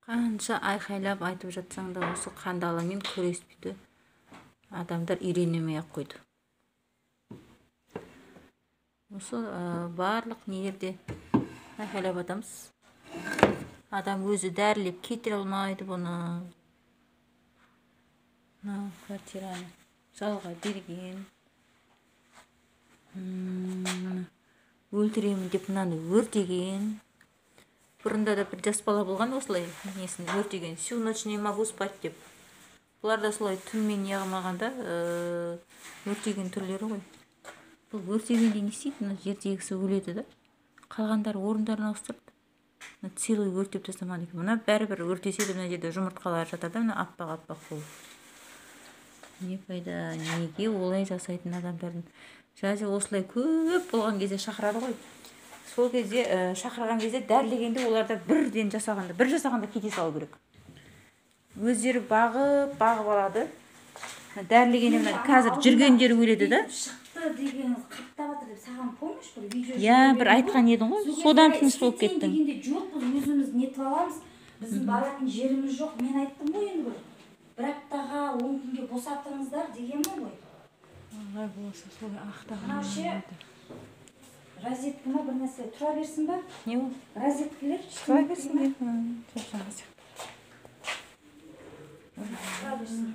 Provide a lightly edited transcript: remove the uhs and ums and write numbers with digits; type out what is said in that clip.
Қанша айқайлап айтып жатсаң да осы қандаламен күреспейді. Адамдар үйренемей-ақ қойды. Осы барлық нелерде айқайлап атамыз. Адам өзі дәрілеп кетіре алмайды бұны. Квартираны жалға берген. Өлтіремін деп мынаны өртеген. Бұрында да бір жас бала болған осылай несін өртеген. Всю ночь не могу спать деп. Бұлар да солай түнмен не қылмағанда өртеген түрлері ғой. Бұл өртегенде не істейді? Мына жердегісі өледі да. Қалғандары орындарын ауыстырды. Целый өртеп тастамады екен. Мына бәрібір өртесе де мына жерде жұмыртқалар жатады да, мына аппақ-аппақ болып. Не пайда, неге олай жасайтын адамдардың? Жазы осылай көп болған кезде шақырады ғой. Сол кезде шақырған кезде дәрлегенде оларда бірден жасағанда, бір жасағанда кете салу керек. Өздері бағып алады. Дәрлегенде мына қазір жүргендері өледі да. Шықты дегеніңіз қаптап деп саған помнишь бір видео. Я, бір айтқан едің ғой. Содан тыныш болып кеттің. Дегенде жоқ, біз өзіміз нетіп аламыз. Біздің баратын жеріміз жоқ. Мен айттым ғой енді бір. Бір аптаға 10 күнге босатыңыздар дегенмін ғой. Алай болса солай ақтаған. Мынау ше розетка ма бір нәрсе тұра берсін ба? Не ол? Розеткалер Тұра берсін. Тұра берсін.